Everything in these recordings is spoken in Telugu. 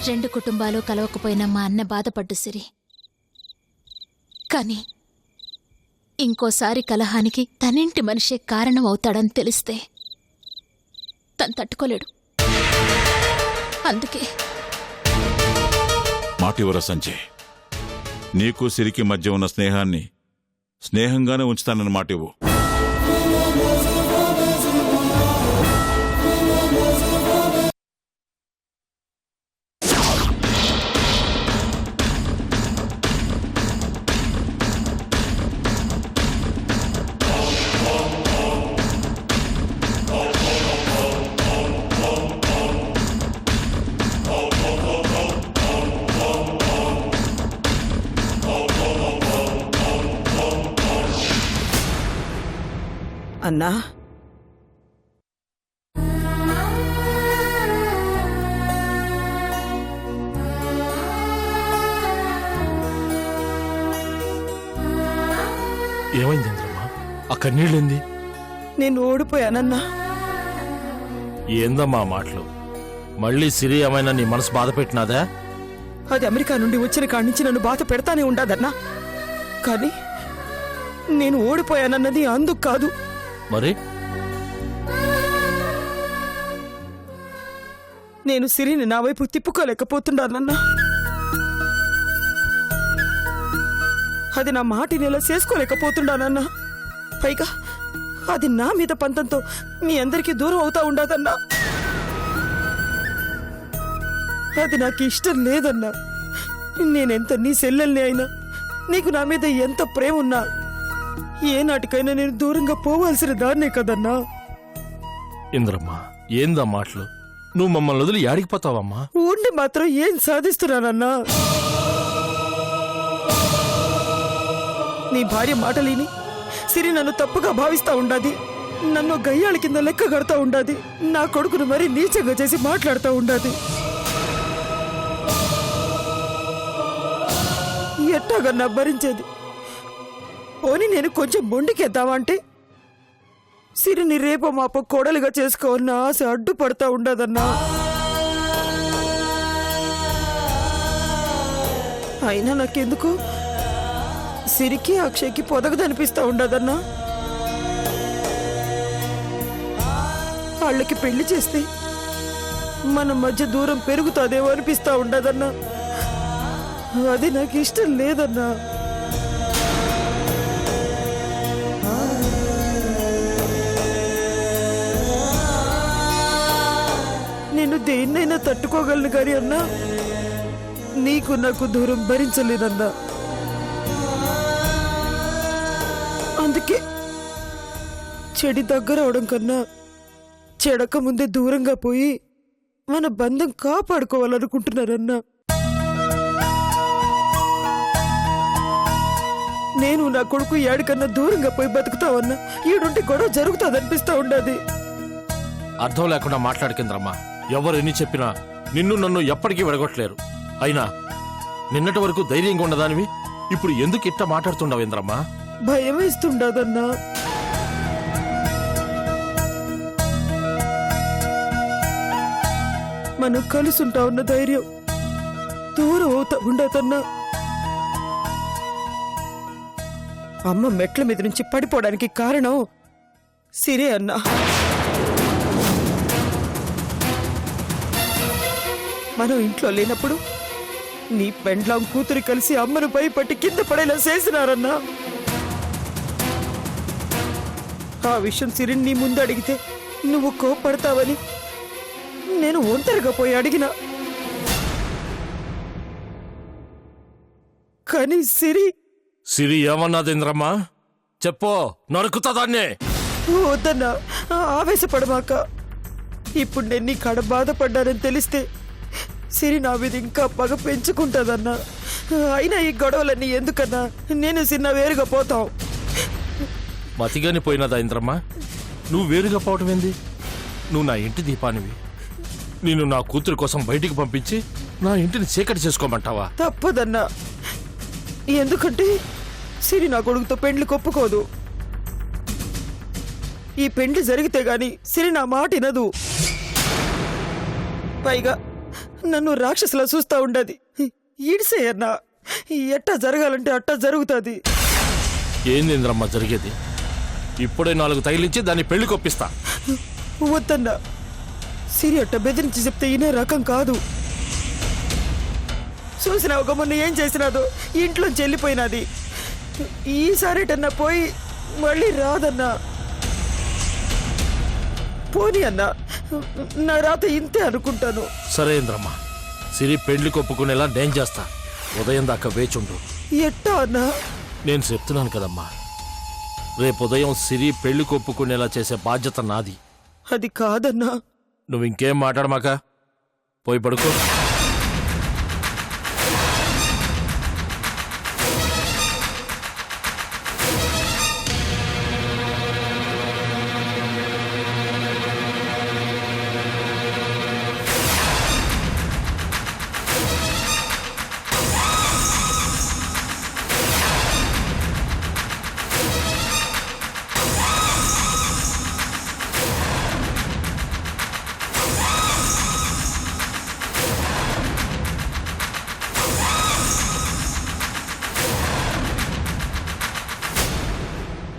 రెండు కుటుంబాలు కలవకపోయినా మా అన్న బాధపడ్డు సిరి. కానీ ఇంకోసారి కలహానికి తనింటి మనిషే కారణం అవుతాడని తెలిస్తే తను తట్టుకోలేడు. అందుకే మాటివరా సంజయ్, నీకు సిరికి మధ్య ఉన్న స్నేహాన్ని స్నేహంగానే ఉంచుతానన్న మాటివ్వు. అన్నా, ఏమైంది ఇంద్రమ్మా? ఆ కన్నీళ్ళేంది? నేను ఓడిపోయానన్నా. ఏందమ్మా మాటలు? మళ్ళీ సిరి ఏమైనా నీ మనసు బాధ పెట్టినాదా? అది అమెరికా నుండి వచ్చిన కాడి నుంచి నన్ను బాధ పెడతానే ఉండదన్నా. కానీ నేను ఓడిపోయానన్నది అందుకు కాదు. మరి నేను సిరిని నా వైపు తిప్పుకోలేకపోతున్నానన్నా. అది నా మాటిని ఎలా చేసుకోలేకపోతున్నానన్నా. పైగా అది నా మీద పంతంతో మీ అందరికీ దూరం అవుతా ఉండదన్నా. అది నాకు ఇష్టం లేదన్నా. నేనెంత నీ సెల్లెల్ని అయినా, నీకు నా మీద ఎంత ప్రేమ ఉన్నా, ఏనాటికైనా నేను దూరంగా పోవాల్సిన దాన్నే కదన్నా. ఇంద్రమ్మా, ఏందా మాటలు? నువ్వు మమ్మల్ని వదిలి యాడికి పోతావమ్మా? ఉండి మాత్రం ఏం సాధిస్తున్నానన్నా? నీ భార్య మాటలిని సిరి నన్ను తప్పుగా భావిస్తా ఉండాది. నన్ను గయ్యాళి కింద లెక్క కడతా ఉండాది. నా కొడుకును మరీ నీచంగా చేసి మాట్లాడుతూ ఉండాది. ఎట్టాగన్నా భరించేది? పోనీ నేను కొంచెం మొండికేద్దామంటే సిరిని రేపో మాపో కోడలిగా చేసుకోవాలన్న ఆశ అడ్డుపడతా ఉండదన్నా. అయినా నాకెందుకు సిరికి అక్షయ్కి పొదగదనిపిస్తా ఉండదన్నా. వాళ్ళకి పెళ్లి చేస్తే మన మధ్య దూరం పెరుగుతాదేమో అనిపిస్తా ఉండదన్నా. అది నాకు ఇష్టం లేదన్నా. నేను దేన్నైనా తట్టుకోగలను కానీ అన్నా, నీకు నాకు దూరం భరించలేనన్నా. అందుకే చెడి దగ్గర అవడం కన్నా చెడక ముందే దూరంగా పోయి మన బంధం కాపాడుకోవాలనుకుంటున్నారన్నా. నేను నా కొడుకు ఏడికన్నా దూరంగా పోయి బతుకుతావన్నా. ఈడుంటే గొడవ జరుగుతాదనిపిస్తా ఉండదు. అర్థం లేకుండా మాట్లాడకింద్రమ్మా. ఎవరు ఎన్ని చెప్పినా నిన్ను నన్ను ఎప్పటికీ విడగొట్టలేరు. అయినా నిన్నటి వరకు ధైర్యంగా ఉండదానివి ఇప్పుడు ఎందుకు ఇట్ట మాట్లాడుతుండవు ఇంద్రమ్మా? భయం వేస్తుండదన్నా. మనం కలుసుంటా ఉన్న ధైర్యం దూరం అవుతా ఉండదన్నా. అమ్మ మెట్ల మీద నుంచి పడిపోవడానికి కారణం సిరే అన్నా. మనం ఇంట్లో లేనప్పుడు నీ పెండ్లాం కూతురు కలిసి అమ్మను భయపట్టి కింద పడేలా చేసినారన్నా. ఆ విషయం సిరిని నీ ముందు అడిగితే నువ్వు కోపడతావని నేను ఒంటరిగా పోయి అడిగినా. కానీ సిరి ఏమన్నది ఇంద్రమ్మా? చెప్పో, నరుకుతాదాన్నే. వద్దన్నా, ఆవేశపడమాక. ఇప్పుడు నేను నీ కడ బాధపడ్డానని తెలిస్తే సిరి నా మీద ఇంకా పగ పెంచుకుంటుందన్నా. అయినా ఈ గొడవలన్నీ ఎందుకన్నా? నేను చిన్న వేరుగా పోతాం. మతిగాని పోయినదా ఇంద్రమ్మా? నువ్వు వేరుగా పోవటం ఏంది? నువ్వు నా ఇంటి దీపానివి. నేను నా కూతురు కోసం బయటికి పంపించి నా ఇంటిని చీకటి చేసుకోమంటావా? తప్పదన్నా. ఎందుకంటే సిరి నా కొడుకుతో పెండ్లి కొప్పుకోదు. ఈ పెండ్లి జరిగితే గాని సిరి నా మాట వినదు. పైగా నన్ను రాక్షసులా చూస్తా ఉండది. ఈడ్సే అన్నా, ఎట్టా జరగాలంటే అట్టా జరుగుతుంది. ఏంది ఇంద్రమ్మ జరిగేది? ఇప్పుడే 4 తగిలించి దాన్ని పెళ్లి కొప్పిస్తా. వద్దన్నా, సిరి అట్ట బెదిరించి చెప్తే ఇనే రకం కాదు. చూసినావు ఒక మొన్న ఏం చేసినాదో, ఇంట్లోంచి వెళ్ళిపోయినది. ఈసారిటన్నా పోయి మళ్ళీ రాదన్నా. పోనీ అన్నా, నా రాత ఇంతే అనుకుంటాను. సరే ఇంద్రమ్మ, సిరి పెళ్లి కొప్పుకునేలా నేను చేస్తా. ఉదయం దాకా వేచుండు. ఎట్టా అన్నా? నేను చెప్తున్నాను కదమ్మా, రేపు ఉదయం సిరి పెళ్లి కొప్పుకునేలా చేసే బాధ్యత నాది. అది కాదన్నా. నువ్వు ఇంకేం మాట్లాడమాక, పోయి పడుకో.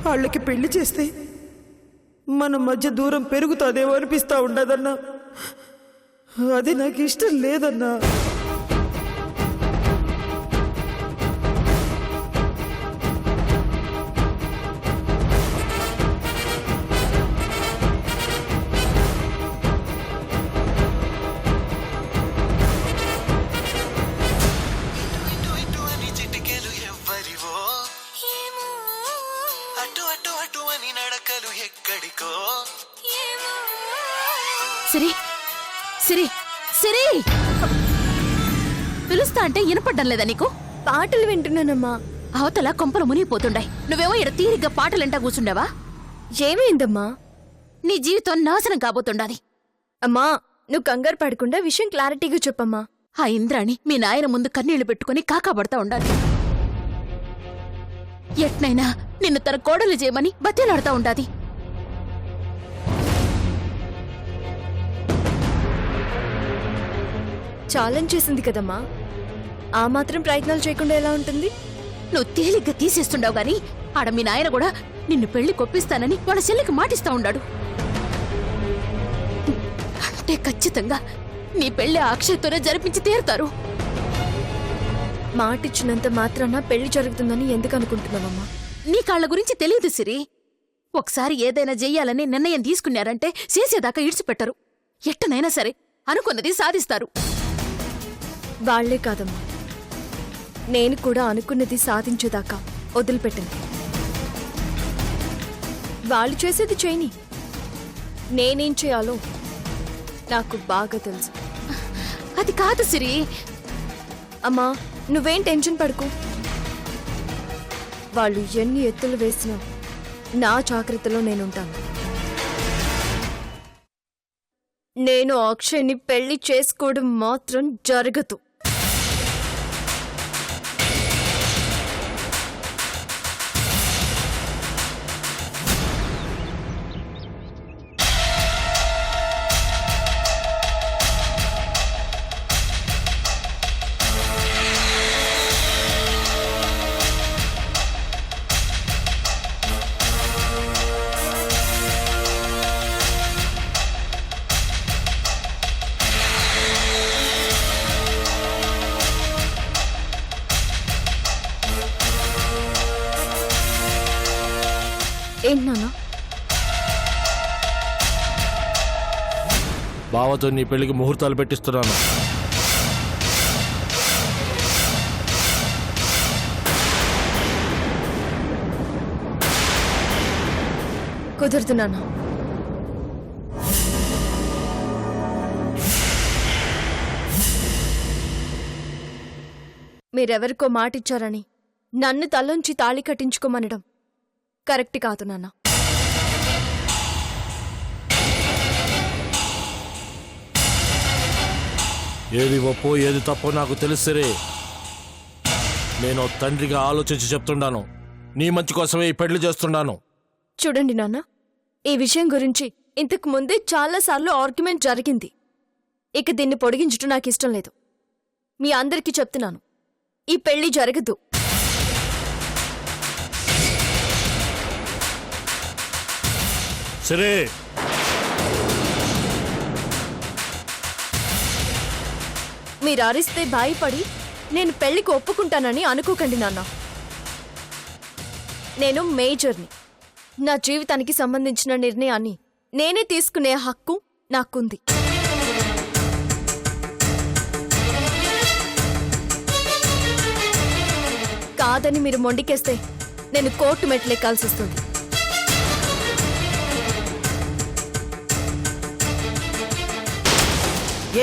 వాళ్ళకి పెళ్లి చేస్తే మన మధ్య దూరం పెరుగుతుందేమో అనిపిస్తా ఉండదన్నా. అది నాకు ఇష్టం లేదన్నా. సిరి, సిరి, సిరి, పిలుస్తా అంటే వినపడ్డం లేదా నీకు? పాటలు వింటున్నానమ్మా. అవతల కొంపలు మునిగిపోతుండాయి, నువ్వేమో ఇక్కడ తీరిగ్గా పాటలంటా కూర్చుండావా? ఏమైందమ్మా? నీ జీవితం నాశనం కాబోతుండాది. అమ్మా, నువ్వు కంగారు పడకుండా విషయం క్లారిటీగా చెప్పమ్మా. ఆ ఇంద్రాణి మీ నాయన ముందు కన్నీళ్లు పెట్టుకుని కాకాపడతా ఉండాలి. ఎట్నైనా నిన్ను తన కోడలు చేయమని బతిలాడుతా ఉండాది. ఛాలెంజ్ చేసింది కదమ్మా, ఆ మాత్రం ప్రయత్నాలు చేయకుండా ఎలా ఉంటుంది? నువ్వు తేలిగ్గా తీసేస్తుండావు గాని ఆడ మీ నాయన కూడా నిన్ను పెళ్లి కొప్పిస్తానని వాళ్ళ చెల్లికి మాటిస్తా ఉండాడు. అంటే ఖచ్చితంగా నీ పెళ్లి అక్షయ్తోనే జరిపించి తీరుతారు. మాటిచ్చినంత మాత్రాన పెళ్లి జరుగుతుందని ఎందుకు అనుకుంటున్నావమ్మా? నీ కాళ్ల గురించి తెలియదు సిరి. ఒకసారి ఏదైనా చెయ్యాలని నిర్ణయం తీసుకున్నారంటే చేసేదాకా ఇడిచిపెట్టరు. ఎట్టనైనా సరే అనుకున్నది సాధిస్తారు. వాళ్లే కాదమ్మా, నేను కూడా అనుకున్నది సాధించేదాకా వదిలిపెట్టను. వాళ్ళు చేసేది చేయని, నేనేం చేయాలో నాకు బాగా తెలుసు. అది కాదు సిరి. అమ్మా, నువ్వేం టెన్షన్ పడకు. వాళ్ళు ఎన్ని ఎత్తులు వేసినా నా జాగ్రత్తలో నేనుంటాను. నేను అక్షయ్ని పెళ్లి చేసుకోవడం మాత్రం జరగదు. ఏంటి నాన్న? బావతో నీ పెళ్లికి ముహూర్తాలు పెట్టిస్తున్నాను. కుదరదు నాన్న. మీరెవరికో మాటిచ్చారని నన్ను తల్లోంచి తాళి కట్టించుకోమనడం కరెక్ట్ కాదు నాన్న. ఏది ఒప్పో ఏది తప్పో నాకు తెలుసురే. నేను తండ్రిగా ఆలోచించి చెప్తున్నాను. నీ మంచి కోసమే ఈ పెళ్లి చేస్తున్నాను. చూడండి నాన్న, ఈ విషయం గురించి ఇంతకు ముందే చాలాసార్లు ఆర్గ్యుమెంట్ జరిగింది. ఇక దీన్ని పొడిగించటం నాకు ఇష్టం లేదు. మీ అందరికీ చెప్తున్నాను, ఈ పెళ్లి జరగదు. సరే, మీరు అరిస్తే భయపడి నేను పెళ్లికి ఒప్పుకుంటానని అనుకోకండి నాన్న. నేను మేజర్ని. నా జీవితానికి సంబంధించిన నిర్ణయాన్ని నేనే తీసుకునే హక్కు నాకుంది. కాదని మీరు మొండికేస్తే నేను కోర్టు మెట్లెక్కాల్సి వస్తుంది.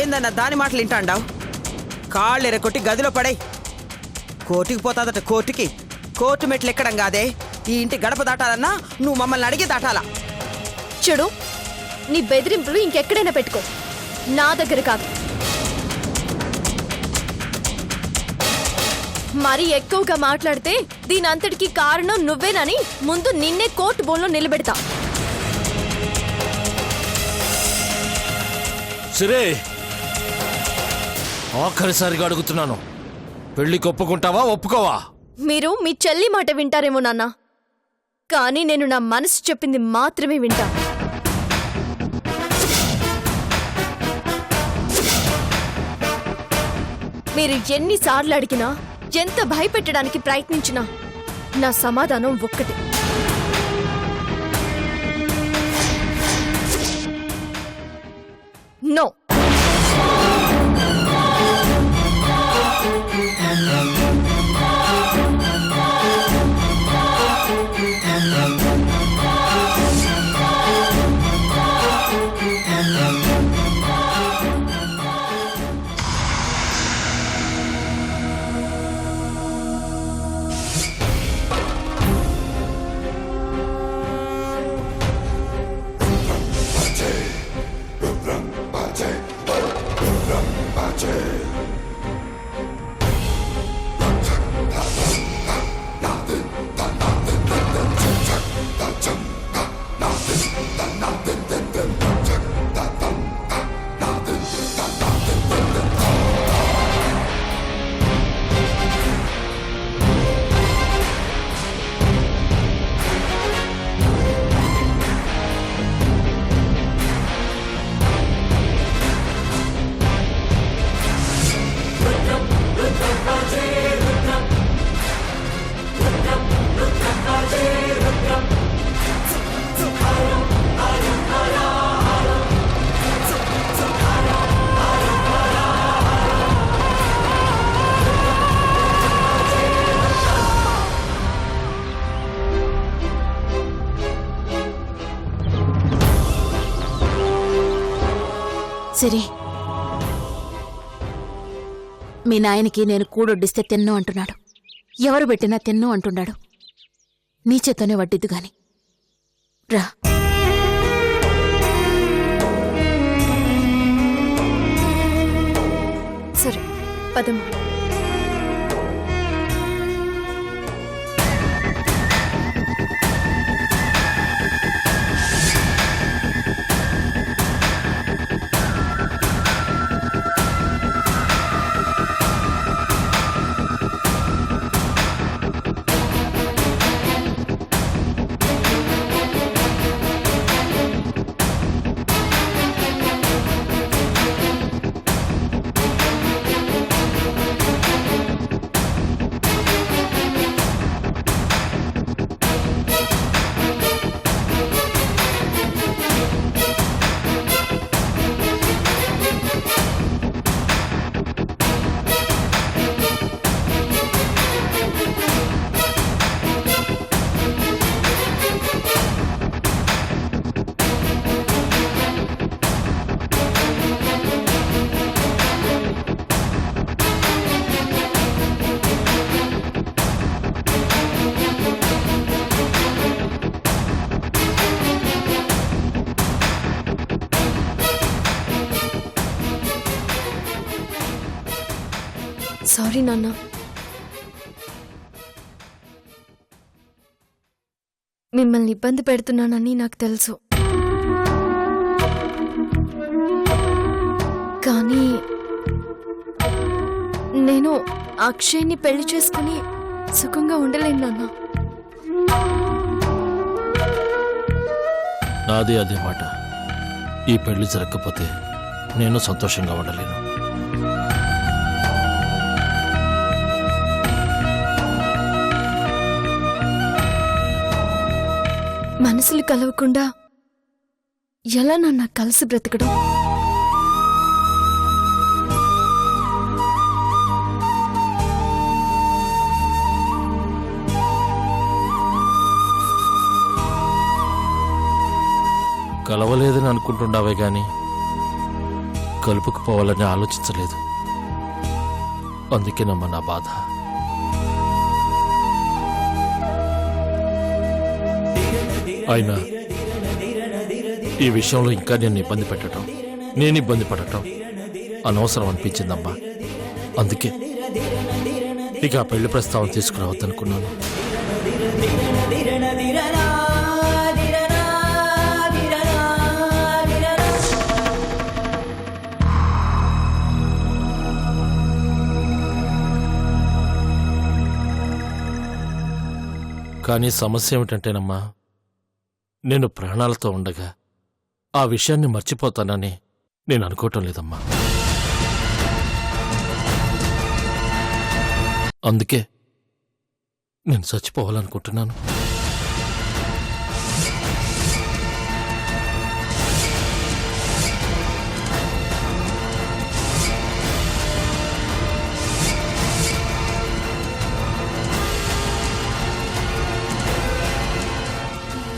ఏందన్నా దాని మాటలు వింటాండావు? కాళ్ళు ఎరగొట్టి గదిలో పడేయ్. కోర్టుకి పోతాదట, కోర్టుకి. కోర్టు మెట్లు ఎక్కడం కాదే, ఈ ఇంటి గడప దాటాలన్నా నువ్వు మమ్మల్ని అడిగి దాటాలా. చూడు, నీ బెదిరింపులు ఇంకెక్కడైనా పెట్టుకో, నా దగ్గర కాదు. మరీ ఎక్కువగా మాట్లాడితే దీని అంతటికీ కారణం నువ్వేనని ముందు నిన్నే కోర్టు బోన్లో నిలబెడతా. సరే, ఆఖరిసారిగా అడుగుతున్నాను, పెళ్లికి ఒప్పుకుంటావా, ఒప్పుకోవా? మీరు మీ చెల్లి మాట వింటారేమో నాన్న, కానీ నేను నా మనసు చెప్పింది మాత్రమే వింటా. మీరు ఎన్నిసార్లు అడిగినా, ఎంత భయపెట్టడానికి ప్రయత్నించినా నా సమాధానం ఒక్కటే. నో. సిరి, మీ నాయనకి నేను కూడొడ్డిస్తే తిన్ను అంటున్నాడు. ఎవరు పెట్టినా తిన్ను అంటున్నాడు. నీ చేతోనే వడ్డిద్దు గాని రా. సరే, పదము. సారీ నాన్న. మిమ్మల్ని ఇబ్బంది పెడుతున్నానని నాకు తెలుసు, కానీ నేను అక్షయ్ని పెళ్లి చేసుకుని సుఖంగా ఉండలేను నాన్న. నాదే అదే మాట. ఈ పెళ్లి జరగకపోతే నేను సంతోషంగా ఉండలేను. మనసులు కలవకుండా ఎలా నాన్న కలిసి బ్రతకడం? కలవలేదని అనుకుంటుండవే గాని కలుపుకుపోవాలని ఆలోచించలేదు. అందుకేనమ్మా నా బాధ. అయినా ఈ విషయంలో ఇంకా నేను ఇబ్బంది పెట్టడం, నేను ఇబ్బంది పడటం అనవసరం అనిపించిందమ్మా. అందుకే ఇక ఆ పెళ్లి ప్రస్తావన తీసుకురావద్దనుకున్నాను. కానీ సమస్య ఏమిటంటేనమ్మా, నేను ప్రాణాలతో ఉండగా ఆ విషయాన్ని మర్చిపోతానని నేను అనుకోవటం లేదమ్మా. అందుకే నేను చచ్చిపోవాలనుకుంటున్నాను.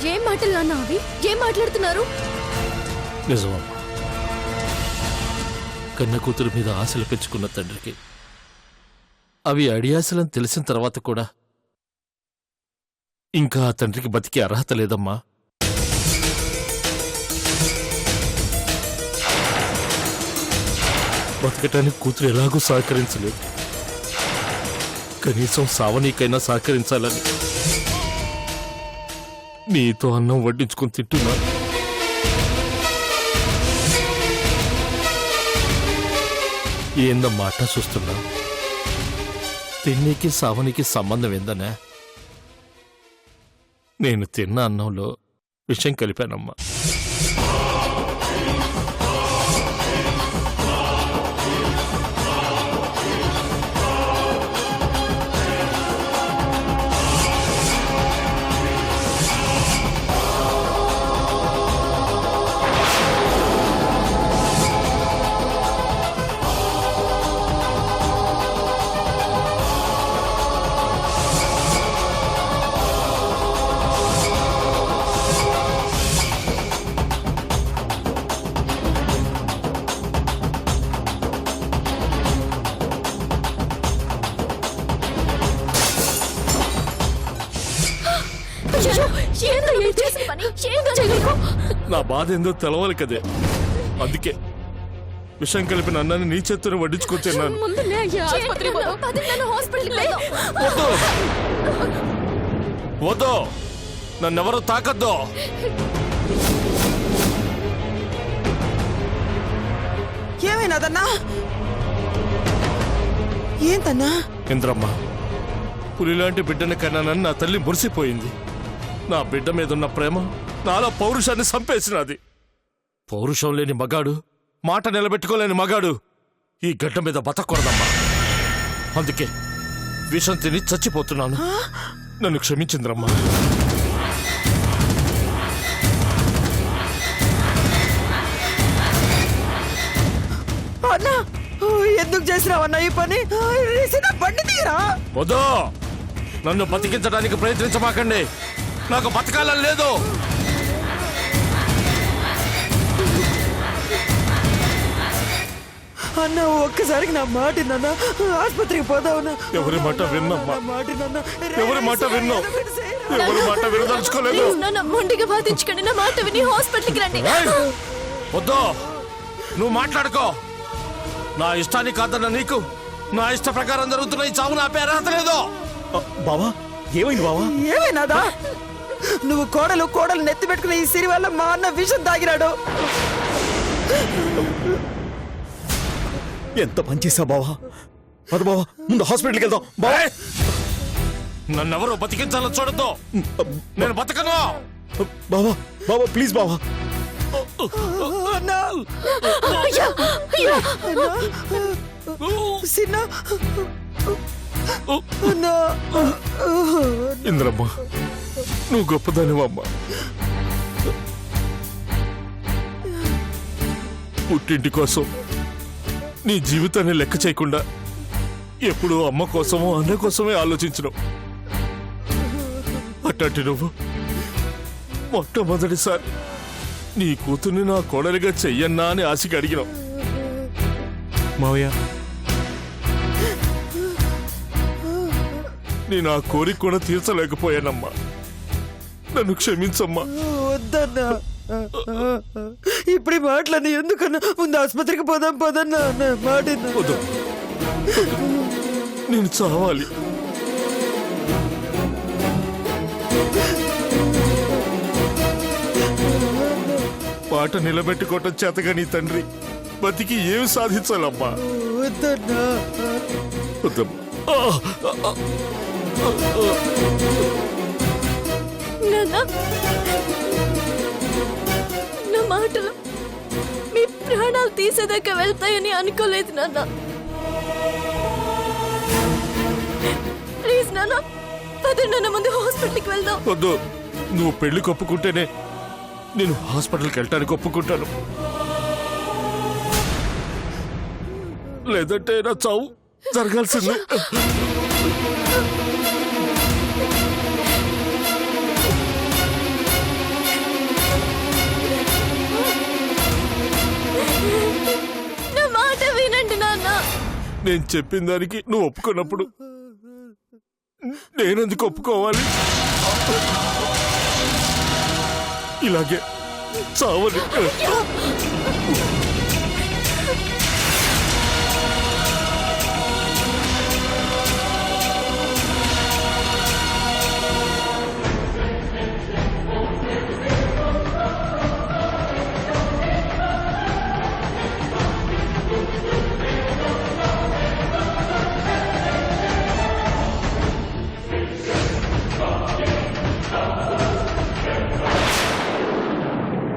ఏం మాటలు నాన్న అవి? ఏం మాట్లాడుతున్నారు? నిజమమ్మా, కన్న కూతురు మీద ఆశలు పెంచుకున్న తండ్రికి అవి అడియాసలని తెలిసిన తర్వాత కూడా ఇంకా ఆ తండ్రికి బతికే అర్హత లేదమ్మా. బతకటానికి కూతురు ఎలాగూ సహకరించలేదు. కనీసం సావనీకైనా సహకరించాలని నీతో అన్నం వడ్డించుకొని తింటున్నాను. ఏందమ్మా అట్టా చూస్తున్నా? తిన్నీకి సావనికి సంబంధం ఏందనే? నేను తిన్న అన్నంలో విషం కలిపానమ్మా. నా బాధ ఏందో తెలవాలి కదే. అందుకే విషం కలిపిన అన్నాన్ని నీ చేత్తోనే వడ్డించుకొని తిన్నాను. వద్దు, నన్నెవరూ తాకద్దు. ఏమైనాదన్నా? ఏంటన్నా? ఇంద్రమ్మ, పులిలాంటి బిడ్డని కన్నానని నా తల్లి మురిసిపోయింది. నా బిడ్డ మీదున్న ప్రేమ నాలో పౌరుషాన్ని సంపేసినది. పౌరుషం లేని మగాడు, మాట నిలబెట్టుకోలేని మగాడు ఈ గడ్డ మీద బతకూడదమ్మా. అందుకే విషం తిని చచ్చిపోతున్నాను. నన్ను క్షమించింద్రమ్మా. అన్నా, ఎందుకు చేసినావన్నా ఈ పని? బండి తీరా. వద్దు, నన్ను బతికించడానికి ప్రయత్నించమాకండి. నాకు బతకాలని లేదు. అన్న, ఒక్కసారికి నా మాట నాన్న, ఆసుపత్రికి పోదావునా? ఎవరి మాట విన్నమ్మా? మాట నాన్న, ఎవరి మాట విన్నావు? ఎవరి మాట వినదలుచుకోలేదు. మొండిగా బాధించుకోండి. నా మాట విని హాస్పిటల్కి రండి. వద్దు, నువ్వు మాట్లాడుకో. నా ఇష్టాన్ని కాదన్న నీకు నా ఇష్ట ప్రకారం జరుగుతున్న ఈ చావును ఆపే అర్హత లేదు. బావా, ఏమైంది బావా? ఏమైనాదా? నువ్వు కోడలు నెత్తి పెట్టుకున్న ఈ సిరి వల్ల మా అన్న విషం తాగినాడు. ఎంత పని చేసావు బావా. పద బావా, ముందు హాస్పిటల్కి వెళ్దాం బావా. ఏయ్! నన్నెవరో బతికించాలో చూడద్దు. నేను బతకను. బావా బావా ప్లీజ్ బావా. అన్నా సిన్న అన్నా ఇంద్రమ్మ, నువ్వు గొప్పదానివమ్మా. పుట్టింటి కోసం నీ జీవితాన్ని లెక్క చేయకుండా ఎప్పుడూ అమ్మ కోసమో అన్న కోసమే ఆలోచించను. అట్లాంటి నువ్వు మొట్టమొదటిసారి నీ కూతుర్ని నా కోడలిగా చెయ్యన్నా అని ఆశకి అడిగినావు. మావయ్య నేను ఆ కోరిక కూడా తీర్చలేకపోయానమ్మా. నన్ను క్షమించమ్మా. వద్దన్నా, ఇప్పుడు ఈ మాటలని ఎందుకన్నా? ముందు ఆసుపత్రికి పోదాం పదన్నా. మాట వద్దు. నేను చావాలి. మాట నిలబెట్టుకోవటం చేతగా నీ తండ్రి బతికి ఏమి సాధించాలమ్మా? వద్దన్నా. వద్దమ్మా. నాన్న, నా మాటలు మీ ప్రాణాలు తీసేదాకా వెళ్తాయని అనుకోలేదు నాన్న. ప్లీజ్ నాన్న, పదండి నాన్న, ముందు హాస్పిటల్కి వెళ్దాం. వద్దు. నువ్వు పెళ్లికి ఒప్పుకుంటేనే నేను హాస్పిటల్కి వెళ్ళటానికి ఒప్పుకుంటాను. లేదంటే నా చావు జరగాల్సిందే. నా మాట వినండి నాన్న. నేను చెప్పిన దానికి నువ్వు ఒప్పుకున్నప్పుడు నేనెందుకు ఒప్పుకోవాలి? ఇలాగే చావని